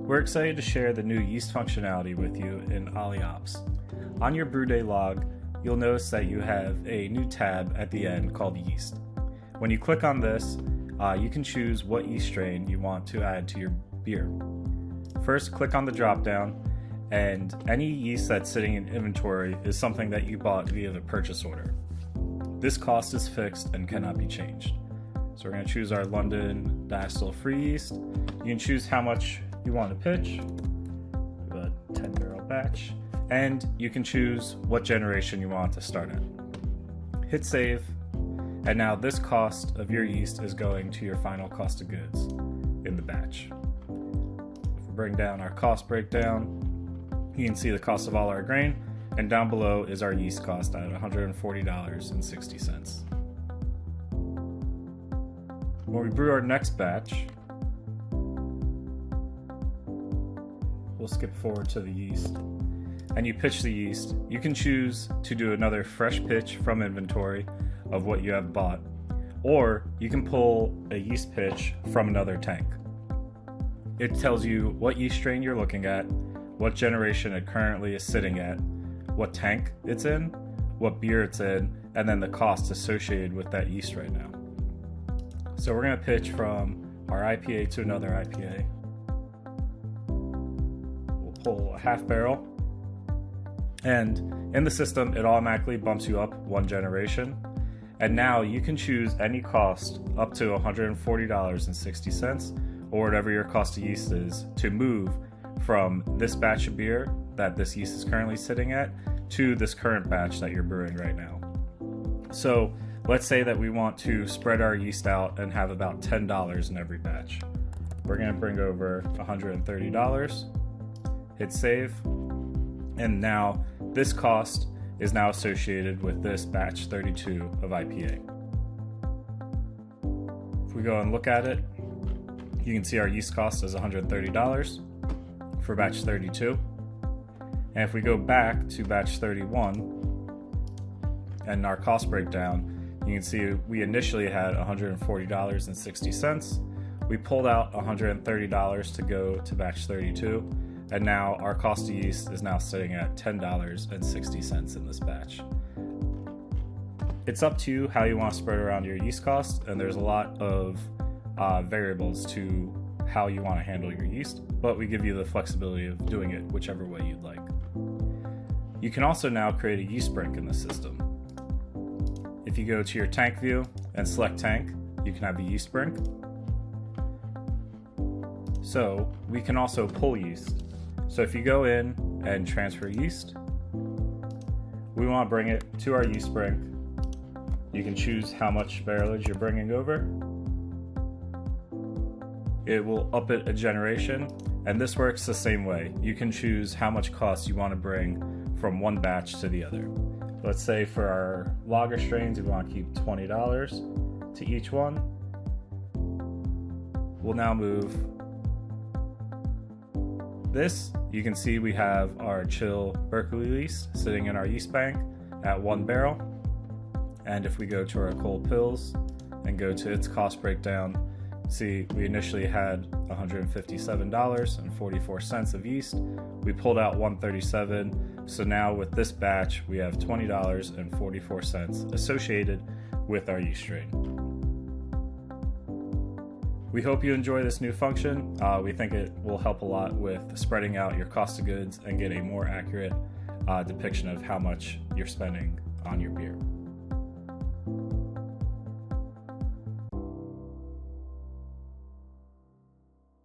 We're excited to share the new yeast functionality with you in Ollie Ops. On your brew day log, you'll notice that you have a new tab at the end called Yeast. When you click on this, you can choose what yeast strain you want to add to your beer. First, click on the drop down, and any yeast that's sitting in inventory is something that you bought via the purchase order. This cost is fixed and cannot be changed. So we're going to choose our London distill-free yeast. You can choose how much you want to pitch, a 10 barrel batch, and you can choose what generation you want to start at. Hit save, and now this cost of your yeast is going to your final cost of goods in the batch. If we bring down our cost breakdown, you can see the cost of all our grain, and down below is our yeast cost at $140.60. When we brew our next batch, we'll skip forward to the yeast, and you pitch the yeast. You can choose to do another fresh pitch from inventory of what you have bought, or you can pull a yeast pitch from another tank. It tells you what yeast strain you're looking at, what generation it currently is sitting at, what tank it's in, what beer it's in, and then the cost associated with that yeast right now. So we're going to pitch from our IPA to another IPA. We'll pull a half barrel, and in the system it automatically bumps you up one generation, and now you can choose any cost up to $140.60 or whatever your cost of yeast is to move from this batch of beer that this yeast is currently sitting at to this current batch that you're brewing right now. So let's say that we want to spread our yeast out and have about $10 in every batch. We're going to bring over $130, hit save, and now this cost is now associated with this batch 32 of IPA. If we go and look at it, you can see our yeast cost is $130 for batch 32. And if we go back to batch 31 and our cost breakdown, you can see we initially had $140.60. We pulled out $130 to go to batch 32, and now our cost of yeast is now sitting at $10.60 in this batch. It's up to you how you want to spread around your yeast cost, and there's a lot of variables to how you want to handle your yeast, but we give you the flexibility of doing it whichever way you'd like. You can also now create a yeast brink in the system. If you go to your tank view and select tank, you can have the yeast brink. So we can also pull yeast. So if you go in and transfer yeast, we want to bring it to our yeast brink. You can choose how much barrelage you're bringing over. It will up it a generation, and this works the same way. You can choose how much cost you want to bring from one batch to the other. Let's say for our lager strains, we want to keep $20 to each one. We'll now move this. You can see we have our chill Berkeley yeast sitting in our yeast bank at 1 barrel. And if we go to our cold pills and go to its cost breakdown, see we initially had $157.44 of yeast. We pulled out $137. So now with this batch, we have $20.44 associated with our yeast strain. We hope you enjoy this new function. We think it will help a lot with spreading out your cost of goods and get a more accurate depiction of how much you're spending on your beer.